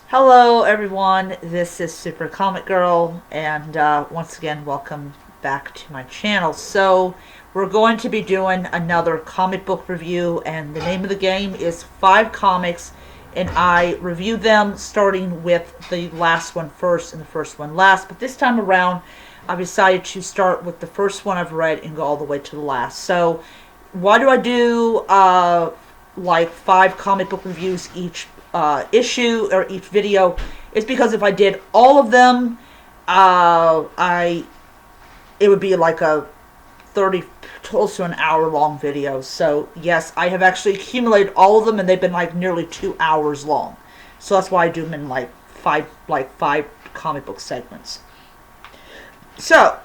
Hello, everyone. This is Super Comic Girl, and once again, welcome back to my channel. So, we're going to be doing another comic book review, and the name of the game is 5 comics, and I review them starting with the last one first and the first one last. But this time around, I've decided to start with the first one I've read and go all the way to the last. So, why do I do like 5 comic book reviews each issue or each video? Is because if I did all of them, I it would be like a 30 close to an hour long video. So yes, I have actually accumulated all of them, and they've been like nearly 2 hours long. So that's why I do them in like five comic book segments. So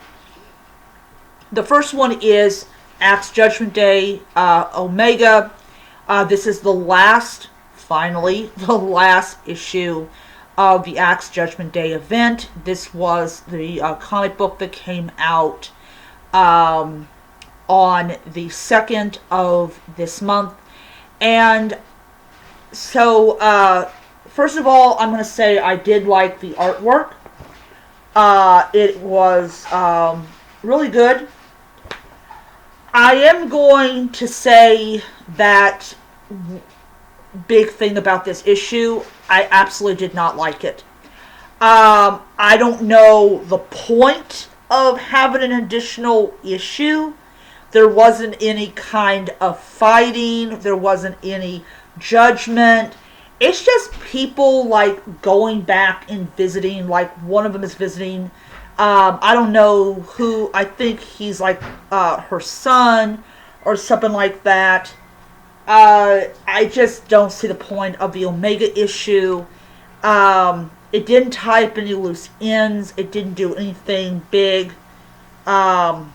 the first one is Axe Judgment Day Omega. This is the last, finally, the last issue of the Axe Judgment Day event. This was the comic book that came out on the 2nd of this month. And so, first of all, I'm going to say I did like the artwork. It was really good. I am going to say that big thing about this issue, I absolutely did not like it. I don't know the point of having an additional issue. There wasn't any kind of fighting. There wasn't any judgment. It's just people like going back and visiting. Like one of them is visiting. I don't know who. I think he's like her son or something like that. I just don't see the point of the Omega issue. It didn't tie up any loose ends. It didn't do anything big. And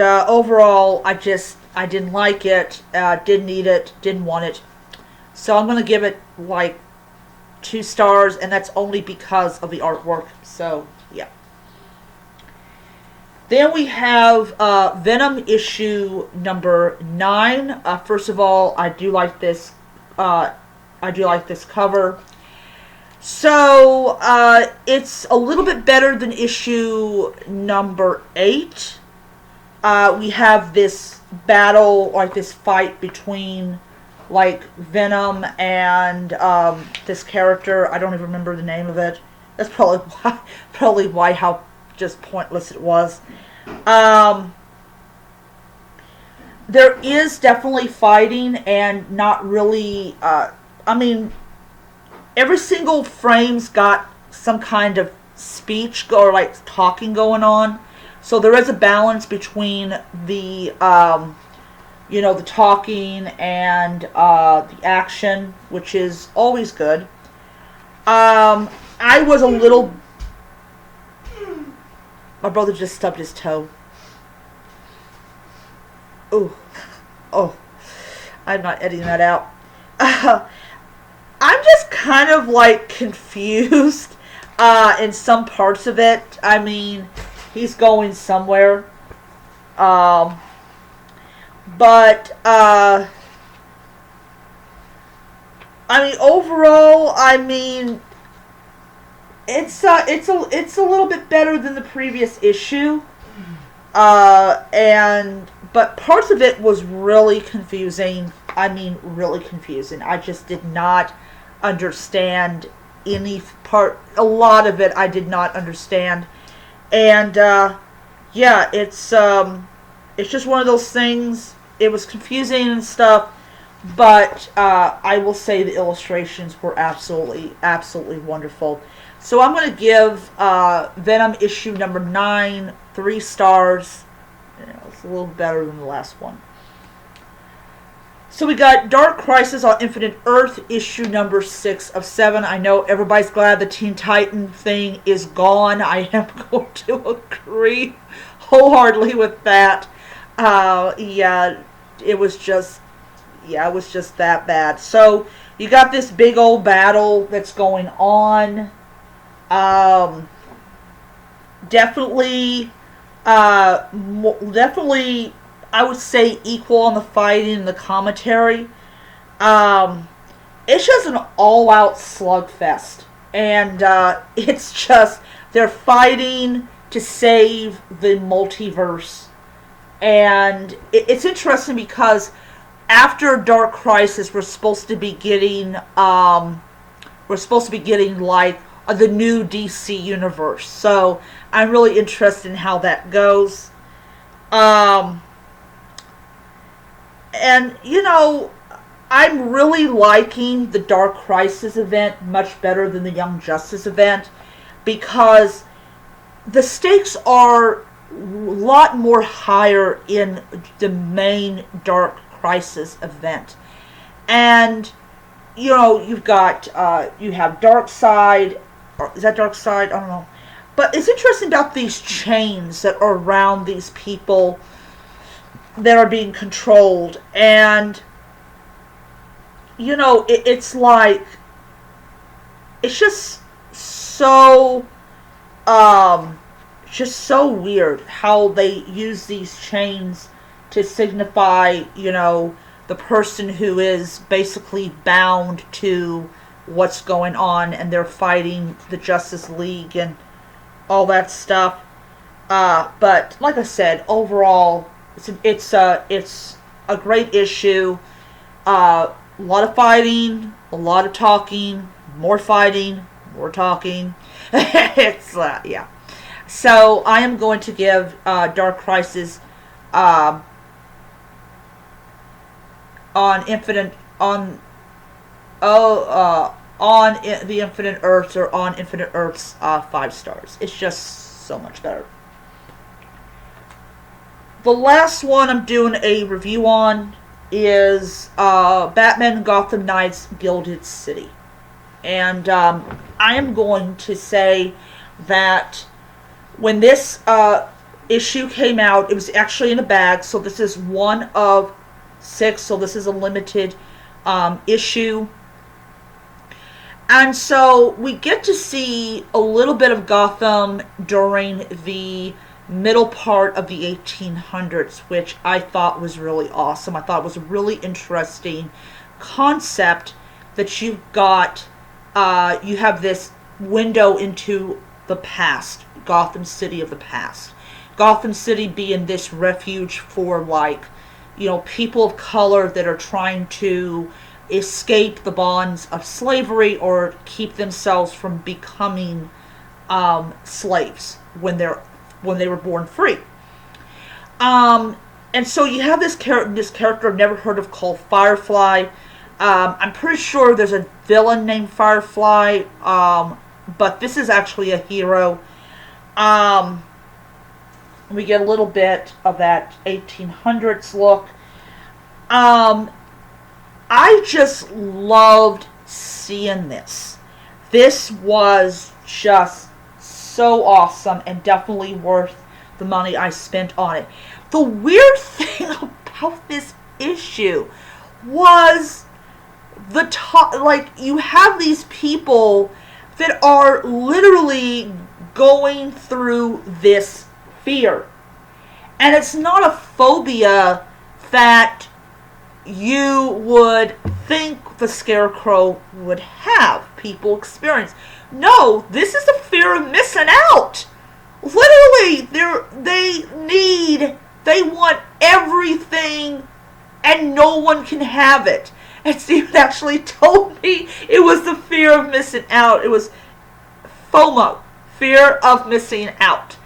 overall, I didn't like it. Didn't need it. Didn't want it. So I'm going to give it like 2 stars, and that's only because of the artwork. So, yeah. Then we have Venom issue number 9. First of all, I do like this. I do like this cover. So it's a little bit better than issue number 8. We have this battle, like this fight between like Venom and this character. I don't even remember the name of it. That's probably why how just pointless it was. There is definitely fighting and not really. I mean, every single frame's got some kind of speech or like talking going on. So there is a balance between the the talking and the action, which is always good. I was a little. My brother just stubbed his toe. Ooh. Oh. I'm not editing that out. I'm just kind of like confused in some parts of it. I mean, he's going somewhere. But I mean, overall, I mean, it's a little bit better than the previous issue. But parts of it was really confusing. I mean, really confusing. I just did not understand any part. A lot of it I did not understand. And yeah, it's just one of those things. It was confusing and stuff, but I will say the illustrations were absolutely wonderful. So I'm going to give Venom issue number 9 3 stars. It's a little better than the last one. So we got Dark Crisis on Infinite Earth issue number 6 of 7. I know everybody's glad the Teen Titan thing is gone. I am going to agree wholeheartedly with that. Yeah, it was just that bad. So you got this big old battle that's going on. Definitely, I would say equal on the fighting and the commentary. it's just an all-out slugfest. And it's just, they're fighting to save the multiverse. And it's interesting because after Dark Crisis, we're supposed to be getting like the new DC universe. So I'm really interested in how that goes. And you know, I'm really liking the Dark Crisis event much better than the Young Justice event, because the stakes are a lot more higher in the main Dark Crisis event. And you know, you've got you have Darkseid, or is that Darkseid? I don't know. But it's interesting about these chains that are around these people that are being controlled. And you know, it's like, it's just so weird how they use these chains to signify, you know, the person who is basically bound to what's going on, and they're fighting the Justice League and all that stuff. But like I said, overall, it's a great issue. A lot of fighting, a lot of talking, more fighting, more talking. It's yeah. So I am going to give Dark Crisis on Infinite the Infinite Earths, or on Infinite Earths, 5 stars. It's just so much better. The last one I'm doing a review on is Batman Gotham Knights Gilded City. And I am going to say that when this issue came out, it was actually in a bag, so this is one of 6, so this is a limited issue. And so we get to see a little bit of Gotham during the middle part of the 1800s, which I thought was really awesome. I thought it was a really interesting concept that you've got, you have this window into the past, Gotham City of the past. Gotham City being this refuge for, like, you know, people of color that are trying to escape the bonds of slavery or keep themselves from becoming slaves when they were born free. And so you have this character I've never heard of called Firefly. I'm pretty sure there's a villain named Firefly, but this is actually a hero. We get a little bit of that 1800s look. I just loved seeing this. This was just so awesome and definitely worth the money I spent on it. The weird thing about this issue was like, you have these people that are literally going through this fear. And it's not a phobia that you would think the Scarecrow would have people experience. No, this is the fear of missing out. Literally, they want everything and no one can have it. And Steven actually told me it was the fear of missing out. It was FOMO, fear of missing out.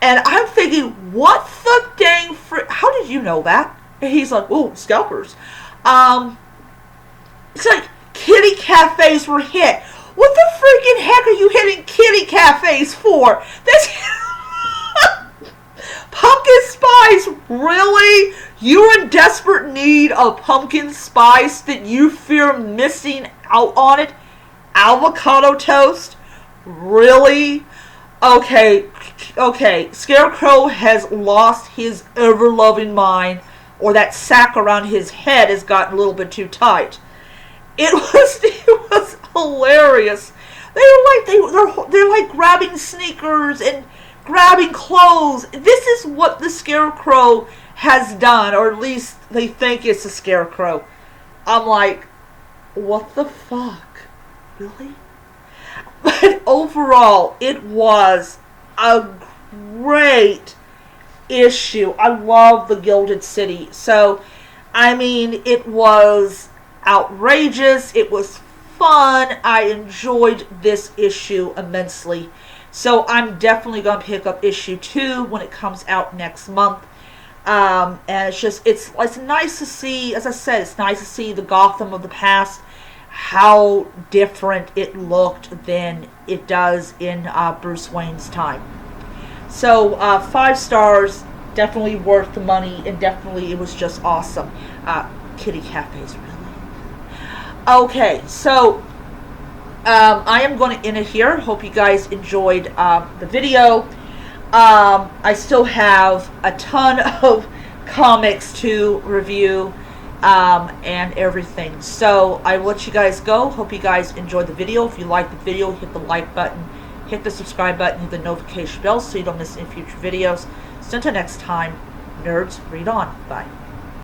And I'm thinking, what the dang how did you know that? And he's like, oh, scalpers. It's like kitty cafes were hit. What the freaking heck are you hitting kitty cafes for? That's pumpkin spice, really? You're in desperate need of pumpkin spice that you fear missing out on it? Avocado toast? Really? Okay, Scarecrow has lost his ever-loving mind, or that sack around his head has gotten a little bit too tight. It was hilarious. They're like grabbing sneakers and grabbing clothes. This is what the Scarecrow has done, or at least they think it's a Scarecrow. I'm like, what the fuck? Really? But overall, it was a great issue. I love the Gilded City. So, I mean, it was outrageous. It was fun. I enjoyed this issue immensely. So I'm definitely going to pick up issue 2 when it comes out next month. And it's nice to see, as I said, it's nice to see the Gotham of the past, how different it looked than it does in Bruce Wayne's time. So 5 stars, definitely worth the money, and definitely it was just awesome. Kitty Cafes, really. Okay, so I am going to end it here. Hope you guys enjoyed the video. I still have a ton of comics to review and everything. So I will let you guys go. Hope you guys enjoyed the video. If you liked the video, hit the like button, hit the subscribe button, hit the notification bell so you don't miss any future videos. So until next time, nerds, read on. Bye.